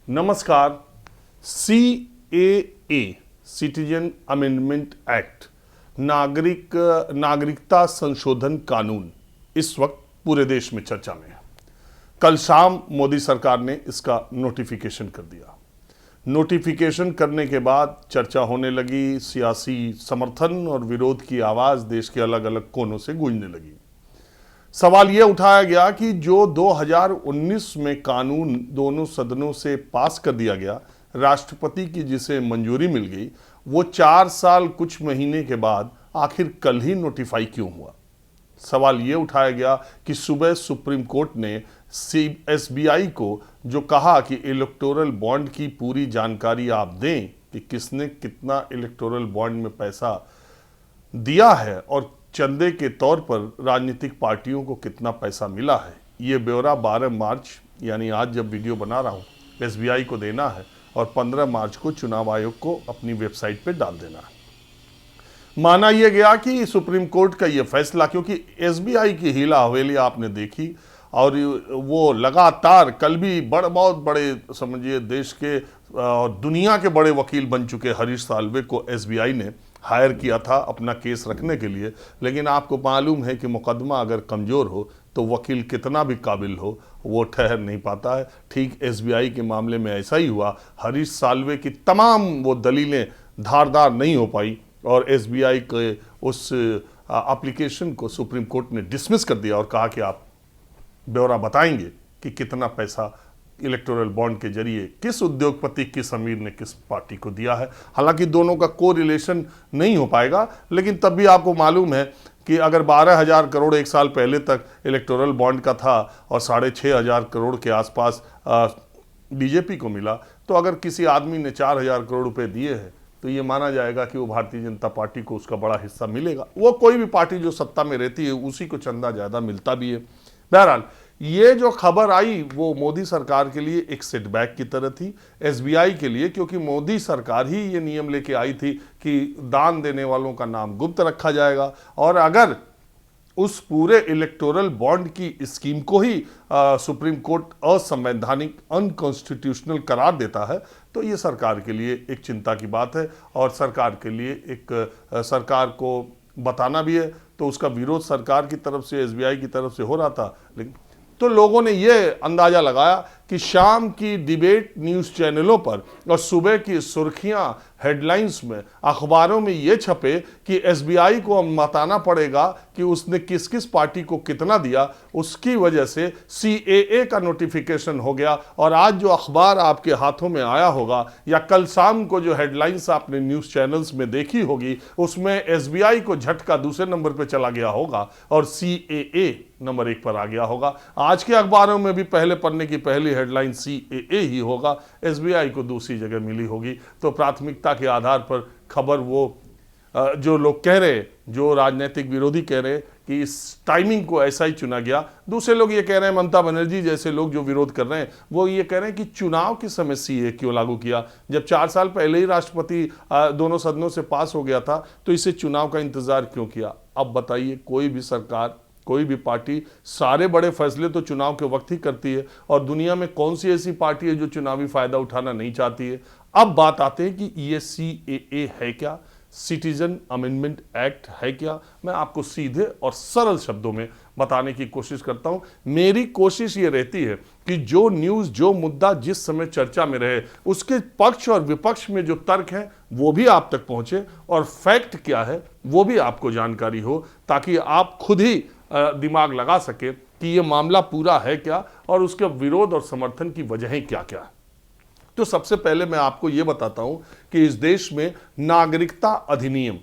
नमस्कार। CAA citizen amendment act नागरिकता संशोधन कानून इस वक्त पूरे देश में चर्चा में है। कल शाम मोदी सरकार ने इसका नोटिफिकेशन कर दिया। नोटिफिकेशन करने के बाद चर्चा होने लगी, सियासी समर्थन और विरोध की आवाज देश के अलग अलग कोनों से गूंजने लगी। सवाल यह उठाया गया कि जो 2019 में कानून दोनों सदनों से पास कर दिया गया, राष्ट्रपति की जिसे मंजूरी मिल गई, वो 4 साल कुछ महीने के बाद आखिर कल ही नोटिफाई क्यों हुआ। सवाल ये उठाया गया कि सुबह सुप्रीम कोर्ट ने SBI को जो कहा कि इलेक्टोरल बॉन्ड की पूरी जानकारी आप दें कि किसने कितना इलेक्टोरल बॉन्ड में पैसा दिया है और चंदे के तौर पर राजनीतिक पार्टियों को कितना पैसा मिला है, ये ब्यौरा 12 मार्च यानी आज जब वीडियो बना रहा हूँ SBI को देना है और 15 मार्च को चुनाव आयोग को अपनी वेबसाइट पे डाल देना है। माना यह गया कि सुप्रीम कोर्ट का यह फैसला, क्योंकि SBI की हीला हवेली आपने देखी और वो लगातार कल भी बहुत बड़े समझिए देश के और दुनिया के बड़े वकील बन चुके हरीश साल्वे को SBI ने हायर किया था अपना केस रखने के लिए। लेकिन आपको मालूम है कि मुकदमा अगर कमज़ोर हो तो वकील कितना भी काबिल हो वो ठहर नहीं पाता है। ठीक SBI के मामले में ऐसा ही हुआ। हरीश साल्वे की तमाम वो दलीलें धारदार नहीं हो पाई और SBI के उस एप्लीकेशन को सुप्रीम कोर्ट ने डिसमिस कर दिया और कहा कि आप ब्यौरा बताएंगे कि कितना पैसा इलेक्टोरल बॉन्ड के जरिए किस उद्योगपति किस अमीर ने किस पार्टी को दिया है। हालांकि दोनों का को रिलेशन नहीं हो पाएगा, लेकिन तब भी आपको मालूम है कि अगर 12,000 करोड़ एक साल पहले तक इलेक्टोरल बॉन्ड का था और 6,500 करोड़ के आसपास बीजेपी को मिला, तो अगर किसी आदमी ने 4,000 करोड़ रुपए दिए हैं तो ये माना जाएगा कि वो भारतीय जनता पार्टी को उसका बड़ा हिस्सा मिलेगा। वो कोई भी पार्टी जो सत्ता में रहती है उसी को चंदा ज़्यादा मिलता भी है। बहरहाल ये जो खबर आई वो मोदी सरकार के लिए एक सेटबैक की तरह थी, SBI के लिए, क्योंकि मोदी सरकार ही ये नियम लेके आई थी कि दान देने वालों का नाम गुप्त रखा जाएगा और अगर उस पूरे इलेक्टोरल बॉन्ड की स्कीम को ही सुप्रीम कोर्ट असंवैधानिक अनकॉन्स्टिट्यूशनल करार देता है तो ये सरकार के लिए एक चिंता की बात है और सरकार के लिए एक सरकार को बताना भी है। तो उसका विरोध सरकार की तरफ से SBI की तरफ से हो रहा था, लेकिन तो लोगों ने यह अंदाजा लगाया कि शाम की डिबेट न्यूज़ चैनलों पर और सुबह की सुर्खियां हेडलाइंस में अखबारों में ये छपे कि SBI को अब बताना पड़ेगा कि उसने किस किस पार्टी को कितना दिया। उसकी वजह से CAA का नोटिफिकेशन हो गया और आज जो अखबार आपके हाथों में आया होगा या कल शाम को जो हेडलाइंस आपने न्यूज़ चैनल्स में देखी होगी उसमें SBI को झटका दूसरे नंबर पर चला गया होगा और CAA नंबर 1 पर आ गया होगा। आज के अखबारों में भी पहले पन्ने की पहली हेडलाइन CAA ही होगा, SBI को दूसरी जगह मिली होगी। तो प्राथमिकता के आधार पर खबर वो जो लोग कह रहे, जो राजनीतिक विरोधी कह रहे कि इस टाइमिंग को ऐसा ही चुना गया, दूसरे लोग ये कह रहे हैं, ममता बनर्जी जैसे लोग जो विरोध कर रहे हैं वो ये कह रहे हैं कि चुनाव के समय CAA क्यों लागू किया, जब 4 साल पहले ही राष्ट्रपति दोनों सदनों से पास हो गया था तो इसे चुनाव का इंतजार क्यों किया। अब बताइए, कोई भी सरकार कोई भी पार्टी सारे बड़े फैसले तो चुनाव के वक्त ही करती है और दुनिया में कौन सी ऐसी पार्टी है जो चुनावी फायदा उठाना नहीं चाहती है। अब बात आते हैं कि ये CAA है क्या, सिटीजन अमेंडमेंट एक्ट है क्या। मैं आपको सीधे और सरल शब्दों में बताने की कोशिश करता हूं। मेरी कोशिश ये रहती है कि जो न्यूज़ जो मुद्दा जिस समय चर्चा में रहे उसके पक्ष और विपक्ष में जो तर्क हैं वो भी आप तक पहुंचे और फैक्ट क्या है वो भी आपको जानकारी हो, ताकि आप खुद ही दिमाग लगा सके कि ये मामला पूरा है क्या और उसके विरोध और समर्थन की वजहें क्या क्या है। तो सबसे पहले मैं आपको ये बताता हूं कि इस देश में नागरिकता अधिनियम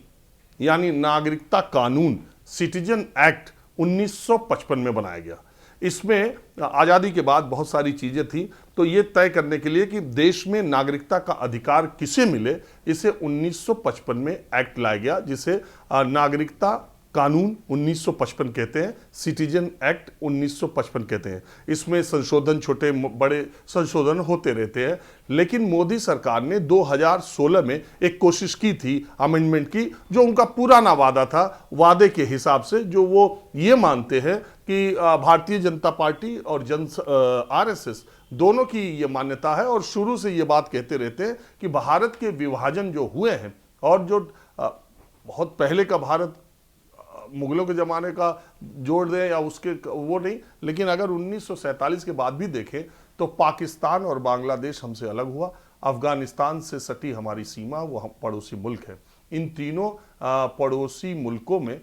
यानी नागरिकता कानून सिटीजन एक्ट 1955 में बनाया गया। इसमें आज़ादी के बाद बहुत सारी चीज़ें थी, तो ये तय करने के लिए कि देश में नागरिकता का अधिकार किसे मिले, इसे 1955 में एक्ट लाया गया जिसे नागरिकता कानून 1955 कहते हैं, सिटीजन एक्ट 1955 कहते हैं। इसमें संशोधन, छोटे बड़े संशोधन होते रहते हैं। लेकिन मोदी सरकार ने 2016 में एक कोशिश की थी अमेंडमेंट की, जो उनका पुराना वादा था। वादे के हिसाब से जो वो ये मानते हैं कि भारतीय जनता पार्टी और आरएसएस दोनों की ये मान्यता है, और शुरू से ये बात कहते रहते हैं कि भारत के विभाजन जो हुए हैं, और जो बहुत पहले का भारत, मुगलों के ज़माने का जोड़ दें या उसके, वो नहीं, लेकिन अगर 1947 के बाद भी देखें तो पाकिस्तान और बांग्लादेश हमसे अलग हुआ। अफगानिस्तान से सटी हमारी सीमा, वो हम पड़ोसी मुल्क है। इन तीनों पड़ोसी मुल्कों में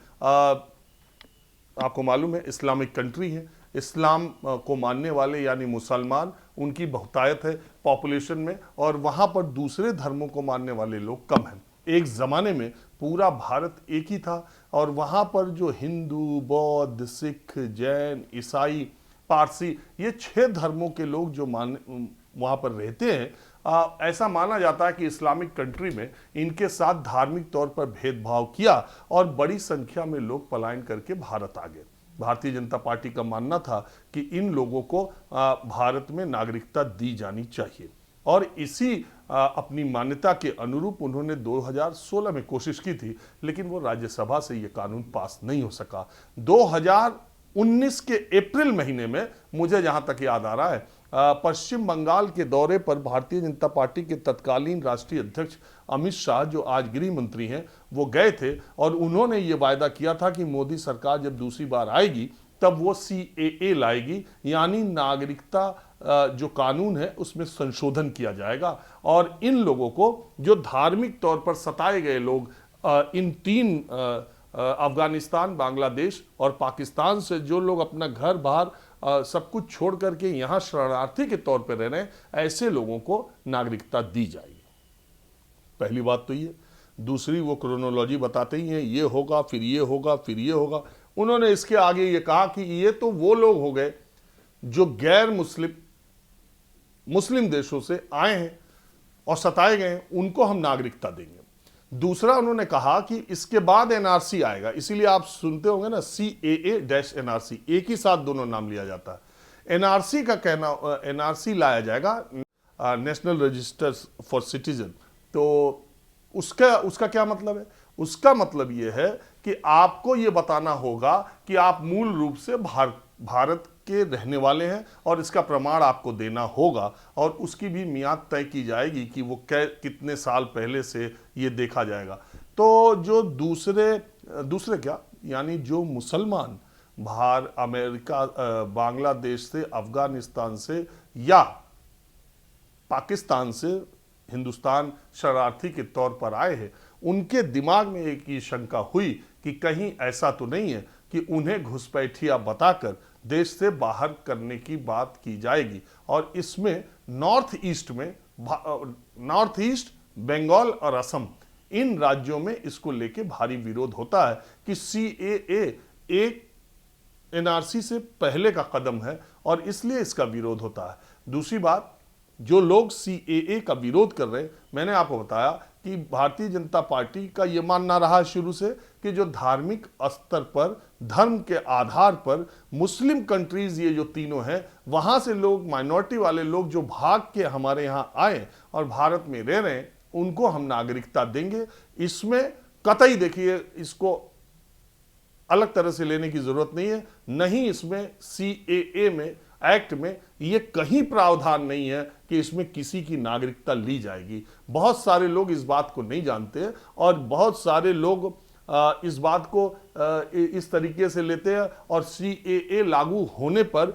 आपको मालूम है इस्लामिक कंट्री है। इस्लाम को मानने वाले यानी मुसलमान, उनकी बहुतायत है पॉपुलेशन में, और वहाँ पर दूसरे धर्मों को मानने वाले लोग कम हैं। एक ज़माने में पूरा भारत एक ही था, और वहाँ पर जो हिंदू, बौद्ध, सिख, जैन, ईसाई, पारसी, ये 6 धर्मों के लोग जो वहाँ पर रहते हैं, ऐसा माना जाता है कि इस्लामिक कंट्री में इनके साथ धार्मिक तौर पर भेदभाव किया, और बड़ी संख्या में लोग पलायन करके भारत आ गए। भारतीय जनता पार्टी का मानना था कि इन लोगों को भारत में नागरिकता दी जानी चाहिए, और इसी अपनी मान्यता के अनुरूप उन्होंने 2016 में कोशिश की थी, लेकिन वो राज्यसभा से ये कानून पास नहीं हो सका। 2019 के अप्रैल महीने में, मुझे जहां तक याद आ रहा है, पश्चिम बंगाल के दौरे पर भारतीय जनता पार्टी के तत्कालीन राष्ट्रीय अध्यक्ष अमित शाह, जो आज गृह मंत्री हैं, वो गए थे, और उन्होंने ये वायदा किया था कि मोदी सरकार जब दूसरी बार आएगी तब वो CAA लाएगी, यानी नागरिकता जो कानून है उसमें संशोधन किया जाएगा, और इन लोगों को, जो धार्मिक तौर पर सताए गए लोग, इन 3 अफगानिस्तान, बांग्लादेश और पाकिस्तान से जो लोग अपना घर बाहर सब कुछ छोड़ करके यहाँ शरणार्थी के तौर पर रह रहे हैं, ऐसे लोगों को नागरिकता दी जाएगी। पहली बात तो ये। दूसरी, वो क्रोनोलॉजी बताते ही हैं, ये होगा, फिर ये होगा, फिर ये होगा। उन्होंने इसके आगे ये कहा कि ये तो वो लोग हो गए जो गैर मुस्लिम देशों से आए हैं और सताए गए हैं, उनको हम नागरिकता देंगे। दूसरा, उन्होंने कहा कि इसके बाद NRC आएगा, इसीलिए आप सुनते होंगे ना CAA-NRC, एक ही साथ दोनों नाम लिया जाता है। NRC का कहना, NRC लाया जाएगा, नेशनल रजिस्टर फॉर सिटीजन। तो उसका क्या मतलब है? उसका मतलब यह है कि आपको यह बताना होगा कि आप मूल रूप से भारत के रहने वाले हैं, और इसका प्रमाण आपको देना होगा, और उसकी भी मियाद तय की जाएगी कि वो कितने साल पहले से ये देखा जाएगा। तो जो दूसरे क्या, यानी जो मुसलमान अमेरिका, बांग्लादेश से, अफगानिस्तान से या पाकिस्तान से हिंदुस्तान शरणार्थी के तौर पर आए हैं, उनके दिमाग में एक ही शंका हुई कि कहीं ऐसा तो नहीं है कि उन्हें घुसपैठिया बताकर देश से बाहर करने की बात की जाएगी। और इसमें नॉर्थ ईस्ट, बंगाल और असम, इन राज्यों में इसको लेके भारी विरोध होता है कि CAA एक NRC से पहले का कदम है, और इसलिए इसका विरोध होता है। दूसरी बात, जो लोग CAA का विरोध कर रहे हैं, मैंने आपको बताया कि भारतीय जनता पार्टी का यह मानना रहा शुरू से कि जो धार्मिक स्तर पर, धर्म के आधार पर मुस्लिम कंट्रीज, ये जो तीनों हैं, वहां से लोग, माइनॉरिटी वाले लोग जो भाग के हमारे यहां आए और भारत में रह रहे हैं, उनको हम नागरिकता देंगे। इसमें कतई, देखिए, इसको अलग तरह से लेने की जरूरत नहीं है। नहीं, इसमें CAA में, एक्ट में ये कहीं प्रावधान नहीं है कि इसमें किसी की नागरिकता ली जाएगी। बहुत सारे लोग इस बात को नहीं जानते, और बहुत सारे लोग इस बात को इस तरीके से लेते हैं, और CAA लागू होने पर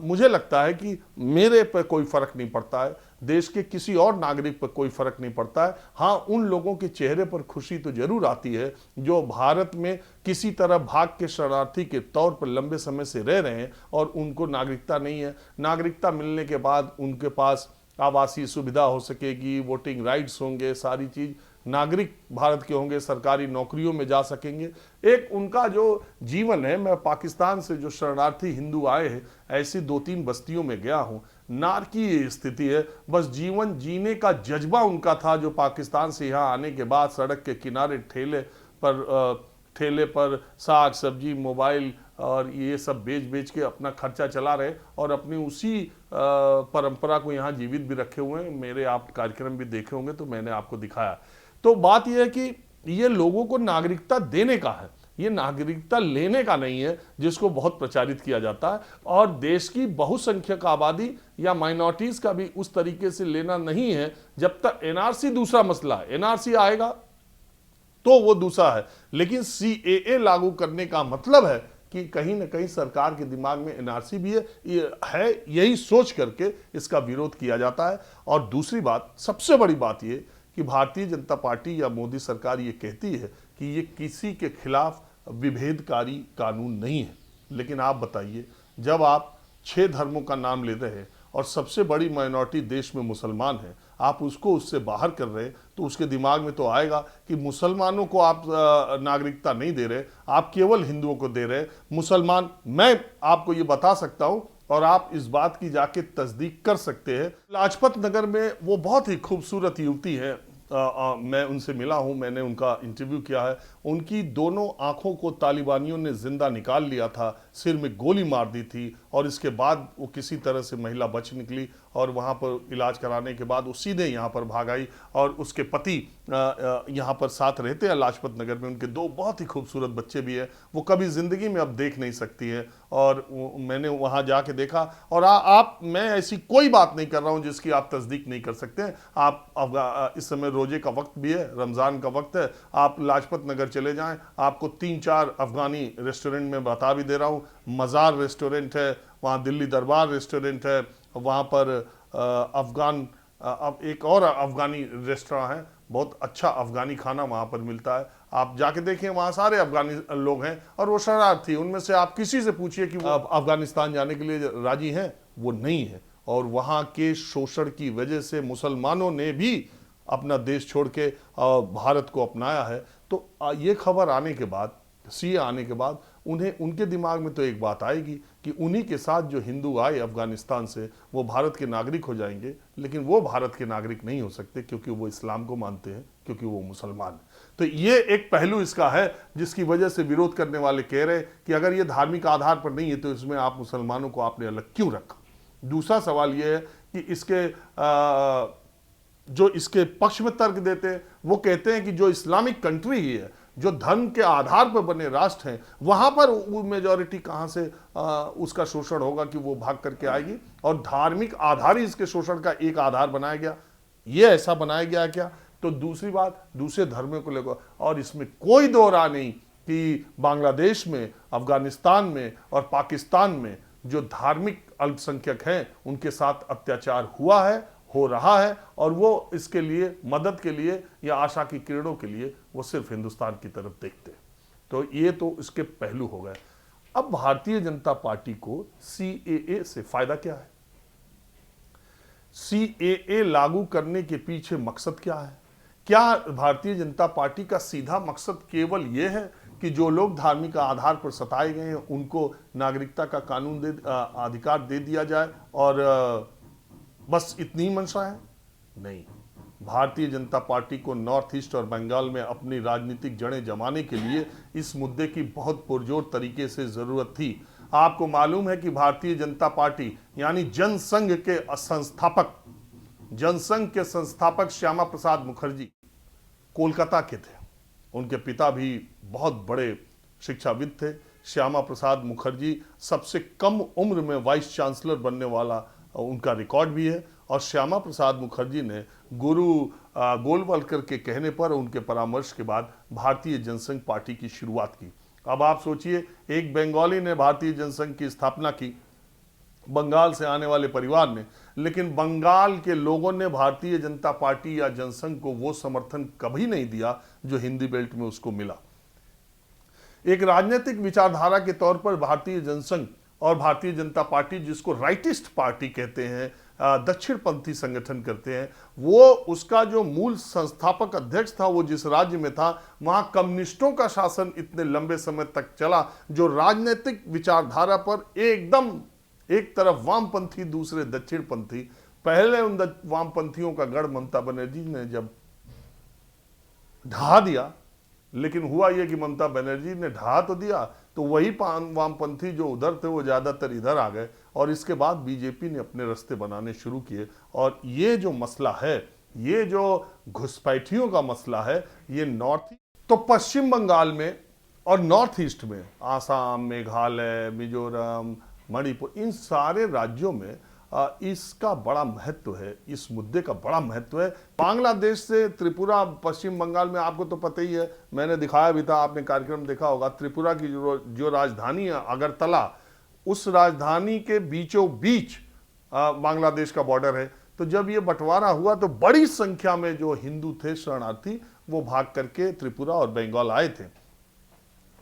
मुझे लगता है कि मेरे पर कोई फर्क नहीं पड़ता है, देश के किसी और नागरिक पर कोई फर्क नहीं पड़ता है। हाँ, उन लोगों के चेहरे पर खुशी तो जरूर आती है जो भारत में किसी तरह भाग के शरणार्थी के तौर पर लंबे समय से रह रहे हैं और उनको नागरिकता नहीं है। नागरिकता मिलने के बाद उनके पास आवासीय सुविधा हो सकेगी, वोटिंग राइट्स होंगे, सारी चीज, नागरिक भारत के होंगे, सरकारी नौकरियों में जा सकेंगे। एक उनका जो जीवन है, मैं पाकिस्तान से जो शरणार्थी हिंदू आए हैं, ऐसी 2-3 बस्तियों में गया हूं, नारकीय स्थिति है। बस जीवन जीने का जज्बा उनका था, जो पाकिस्तान से यहाँ आने के बाद सड़क के किनारे ठेले पर ठेले पर साग सब्जी मोबाइल और ये सब बेच बेच के अपना खर्चा चला रहे और अपनी उसी परंपरा को यहाँ जीवित भी रखे हुए हैं। मेरे आप कार्यक्रम भी देखे होंगे तो मैंने आपको दिखाया। तो बात यह है कि ये लोगों को नागरिकता देने का है, ये नागरिकता लेने का नहीं है, जिसको बहुत प्रचारित किया जाता है। और देश की बहुसंख्यक आबादी या माइनॉरिटीज का भी उस तरीके से लेना नहीं है। जब तक एनआरसी दूसरा मसला है, एनआरसी आएगा तो वो दूसरा है, लेकिन सीएए लागू करने का मतलब है कि कहीं ना कहीं सरकार के दिमाग में एनआरसी भी है, यही सोच करके इसका विरोध किया जाता है। और दूसरी बात, सबसे बड़ी बात ये कि भारतीय जनता पार्टी या मोदी सरकार ये कहती है कि ये किसी के खिलाफ विभेदकारी कानून नहीं है। लेकिन आप बताइए, जब आप 6 धर्मों का नाम लेते हैं और सबसे बड़ी माइनॉरिटी देश में मुसलमान है, आप उसको उससे बाहर कर रहे हैं, तो उसके दिमाग में तो आएगा कि मुसलमानों को आप नागरिकता नहीं दे रहे, आप केवल हिंदुओं को दे रहे। मुसलमान, मैं आपको ये बता सकता हूं और आप इस बात की जाके तस्दीक कर सकते हैं। लाजपत नगर में वो बहुत ही खूबसूरत युवती है, मैं उनसे मिला हूं, मैंने उनका इंटरव्यू किया है। उनकी दोनों आंखों को तालिबानियों ने जिंदा निकाल लिया था, सिर में गोली मार दी थी और इसके बाद वो किसी तरह से महिला बच निकली और वहां पर इलाज कराने के बाद वो सीधे यहाँ पर भाग आई। और उसके पति यहाँ पर साथ रहते हैं लाजपत नगर में, उनके 2 बहुत ही खूबसूरत बच्चे भी हैं, वो कभी ज़िंदगी में अब देख नहीं सकती है। और मैंने वहाँ जाके देखा। और मैं ऐसी कोई बात नहीं कर रहा हूँ जिसकी आप तस्दीक नहीं कर सकते हैं। आप इस समय रोजे का वक्त भी है, रमज़ान का वक्त है, आप लाजपत नगर चले जाएं, आपको 3-4 अफगानी रेस्टोरेंट में बता भी दे रहा हूँ। मज़ार रेस्टोरेंट है, वहाँ दिल्ली दरबार रेस्टोरेंट है, वहाँ पर अफगान अब एक और अफगानी रेस्टोरेंट है, बहुत अच्छा अफगानी खाना वहाँ पर मिलता है। आप जाके देखें, वहाँ सारे अफगानी लोग हैं और वो शरणार्थी। उनमें से आप किसी से पूछिए कि वो अफगानिस्तान जाने के लिए राजी हैं, वो नहीं है। और वहाँ के शोषण की वजह से मुसलमानों ने भी अपना देश छोड़ के भारत को अपनाया है। तो ये खबर आने के बाद, सीए आने के बाद, उन्हें उनके दिमाग में तो एक बात आएगी कि उन्हीं के साथ जो हिंदू आए अफगानिस्तान से वो भारत के नागरिक हो जाएंगे। लेकिन वो भारत के नागरिक नहीं हो सकते, क्योंकि वो इस्लाम को मानते हैं, क्योंकि वो मुसलमान हैं। तो ये एक पहलू इसका है जिसकी वजह से विरोध करने वाले कह रहे हैं कि अगर ये धार्मिक आधार पर नहीं है तो इसमें आप मुसलमानों को आपने अलग क्यों रखा। दूसरा सवाल ये है कि इसके पक्ष में तर्क देते हैं, वो कहते हैं कि जो इस्लामिक कंट्री ही है, जो धर्म के आधार पर बने राष्ट्र हैं, वहां पर मेजॉरिटी कहां से उसका शोषण होगा कि वो भाग करके आएगी। और धार्मिक आधार ही इसके शोषण का एक आधार बनाया गया, ये ऐसा बनाया गया क्या। तो दूसरी बात, दूसरे धर्मों को लेकर, और इसमें कोई दो राय नहीं कि बांग्लादेश में, अफगानिस्तान में और पाकिस्तान में जो धार्मिक अल्पसंख्यक हैं उनके साथ अत्याचार हुआ है, हो रहा है। और वो इसके लिए मदद के लिए या आशा की किरणों के लिए वो सिर्फ हिंदुस्तान की तरफ देखते हैं। तो ये तो इसके पहलू हो गए। अब भारतीय जनता पार्टी को सीएए से फायदा क्या है? सीएए लागू करने के पीछे मकसद क्या है? क्या भारतीय जनता पार्टी का सीधा मकसद केवल यह है कि जो लोग धार्मिक आधार पर सताए गए हैं उनको नागरिकता का कानून अधिकार दे दिया जाए और बस इतनी मंशा है? नहीं, भारतीय जनता पार्टी को नॉर्थ ईस्ट और बंगाल में अपनी राजनीतिक जड़ें जमाने के लिए इस मुद्दे की बहुत पुरजोर तरीके से जरूरत थी। आपको मालूम है कि भारतीय जनता पार्टी यानी जनसंघ के संस्थापक श्यामा प्रसाद मुखर्जी कोलकाता के थे। उनके पिता भी बहुत बड़े शिक्षाविद थे। श्यामा प्रसाद मुखर्जी सबसे कम उम्र में वाइस चांसलर बनने वाला उनका रिकॉर्ड भी है। और श्यामा प्रसाद मुखर्जी ने गुरु गोलवलकर के कहने पर, उनके परामर्श के बाद भारतीय जनसंघ पार्टी की शुरुआत की। अब आप सोचिए, एक बंगाली ने भारतीय जनसंघ की स्थापना की, बंगाल से आने वाले परिवार ने, लेकिन बंगाल के लोगों ने भारतीय जनता पार्टी या जनसंघ को वो समर्थन कभी नहीं दिया जो हिंदी बेल्ट में उसको मिला। एक राजनीतिक विचारधारा के तौर पर भारतीय जनसंघ और भारतीय जनता पार्टी, जिसको राइटिस्ट पार्टी कहते हैं, दक्षिणपंथी संगठन करते हैं, वो उसका जो मूल संस्थापक अध्यक्ष था, वो जिस राज्य में था वहां कम्युनिस्टों का शासन इतने लंबे समय तक चला, जो राजनीतिक विचारधारा पर एकदम एक तरफ वामपंथी, दूसरे दक्षिणपंथी। पहले उन वामपंथियों का गढ़ ममता बनर्जी ने जब ढहा दिया, लेकिन हुआ ये कि ममता बनर्जी ने ढहा तो दिया, तो वही वामपंथी जो उधर थे वो ज़्यादातर इधर आ गए और इसके बाद बीजेपी ने अपने रास्ते बनाने शुरू किए। और ये जो मसला है, ये जो घुसपैठियों का मसला है, ये नॉर्थ, तो पश्चिम बंगाल में और नॉर्थ ईस्ट में, आसाम, मेघालय, मिजोरम, मणिपुर, इन सारे राज्यों में इसका बड़ा महत्व है, इस मुद्दे का बड़ा महत्व है। बांग्लादेश से त्रिपुरा, पश्चिम बंगाल में आपको तो पता ही है, मैंने दिखाया भी था, आपने कार्यक्रम देखा होगा, त्रिपुरा की जो राजधानी है अगरतला, उस राजधानी के बीचों बीच बांग्लादेश का बॉर्डर है। तो जब ये बंटवारा हुआ तो बड़ी संख्या में जो हिंदू थे शरणार्थी, वो भाग करके त्रिपुरा और बंगाल आए थे।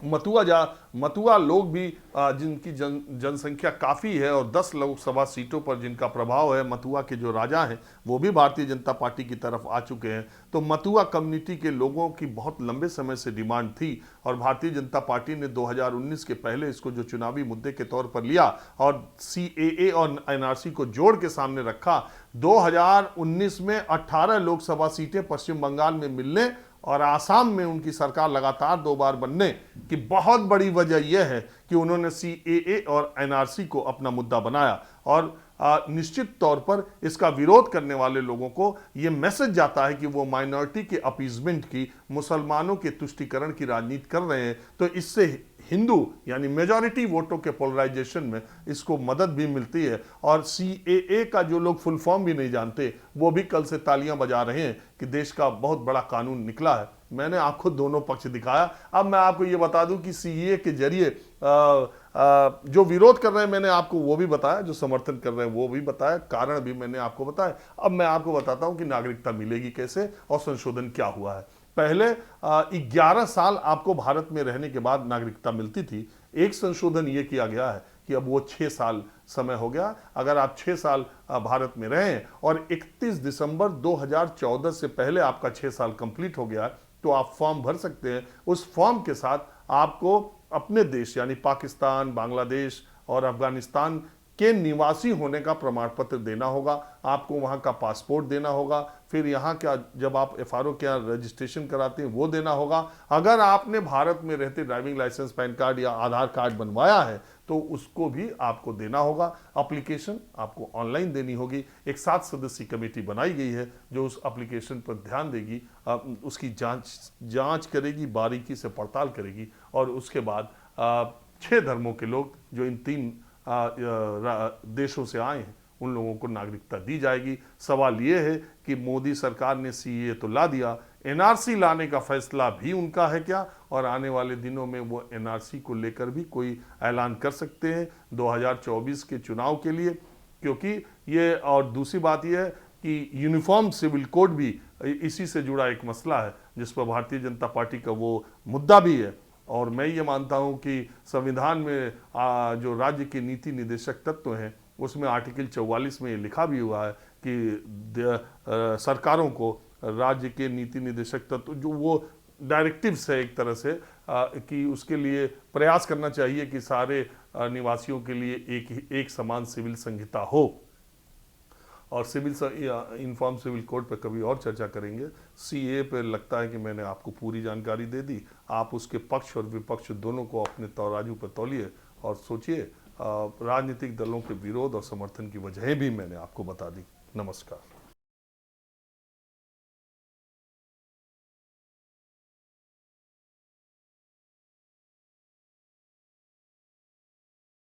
मथुआ लोग भी, जिनकी जनसंख्या काफ़ी है और 10 लोकसभा सीटों पर जिनका प्रभाव है, मथुआ के जो राजा हैं वो भी भारतीय जनता पार्टी की तरफ आ चुके हैं। तो मथुआ कम्युनिटी के लोगों की बहुत लंबे समय से डिमांड थी और भारतीय जनता पार्टी ने 2019 के पहले इसको जो चुनावी मुद्दे के तौर पर लिया और CAA और NRC को जोड़ के सामने रखा। 2019 में 18 लोकसभा सीटें पश्चिम बंगाल में मिलने और आसाम में उनकी सरकार लगातार 2 बार बनने की बहुत बड़ी वजह यह है कि उन्होंने CAA और NRC को अपना मुद्दा बनाया। और निश्चित तौर पर इसका विरोध करने वाले लोगों को यह मैसेज जाता है कि वो माइनॉरिटी के अपीजमेंट की, मुसलमानों के तुष्टीकरण की राजनीति कर रहे हैं। तो इससे हिंदू यानी मेजॉरिटी वोटों के पोलराइजेशन में इसको मदद भी मिलती है। और CAA का जो लोग फुल फॉर्म भी नहीं जानते, वो भी कल से तालियां बजा रहे हैं कि देश का बहुत बड़ा कानून निकला है। मैंने आपको दोनों पक्ष दिखाया। अब मैं आपको ये बता दूं कि CAA के जरिए जो विरोध कर रहे हैं मैंने आपको वो भी बताया, जो समर्थन कर रहे हैं वो भी बताया, कारण भी मैंने आपको बताया। अब मैं आपको बताता हूं कि नागरिकता मिलेगी कैसे और संशोधन क्या हुआ है। पहले 11 साल आपको भारत में रहने के बाद नागरिकता मिलती थी। एक संशोधन ये किया गया है कि अब वो 6 साल समय हो गया। अगर आप 6 साल भारत में रहें और 31 दिसंबर 2014 से पहले आपका 6 साल कंप्लीट हो गया तो आप फॉर्म भर सकते हैं। उस फॉर्म के साथ आपको अपने देश यानी पाकिस्तान, बांग्लादेश और अफगानिस्तान के निवासी होने का प्रमाण पत्र देना होगा। आपको वहाँ का पासपोर्ट देना होगा। फिर यहाँ क्या, जब आप FRO क्या रजिस्ट्रेशन कराते हैं वो देना होगा। अगर आपने भारत में रहते ड्राइविंग लाइसेंस, पैन कार्ड या आधार कार्ड बनवाया है तो उसको भी आपको देना होगा। एप्लीकेशन आपको ऑनलाइन देनी होगी। एक 7 सदस्यीय कमेटी बनाई गई है जो उस एप्लीकेशन पर ध्यान देगी, उसकी जांच करेगी, बारीकी से पड़ताल करेगी और उसके बाद 6 धर्मों के लोग जो इन 3 देशों से आए हैं उन लोगों को नागरिकता दी जाएगी। सवाल ये है कि मोदी सरकार ने CAA तो ला दिया, NRC लाने का फैसला भी उनका है क्या? और आने वाले दिनों में वो NRC को लेकर भी कोई ऐलान कर सकते हैं 2024 के चुनाव के लिए, क्योंकि ये, और दूसरी बात यह है कि यूनिफॉर्म सिविल कोड भी इसी से जुड़ा एक मसला है जिस पर भारतीय जनता पार्टी का वो मुद्दा भी है। और मैं ये मानता हूँ कि संविधान में जो राज्य के नीति निदेशक तत्व हैं उसमें आर्टिकल 44 में ये लिखा भी हुआ है कि सरकारों को राज्य के नीति निदेशक तत्व जो वो डायरेक्टिव्स है एक तरह से, कि उसके लिए प्रयास करना चाहिए कि सारे निवासियों के लिए एक समान सिविल संहिता हो। और यूनिफॉर्म सिविल कोड पर कभी और चर्चा करेंगे। CAA पर लगता है कि मैंने आपको पूरी जानकारी दे दी। आप उसके पक्ष और विपक्ष दोनों को अपने तराजू पर तौलिए और सोचिए। राजनीतिक दलों के विरोध और समर्थन की वजहें भी मैंने आपको बता दी। नमस्कार।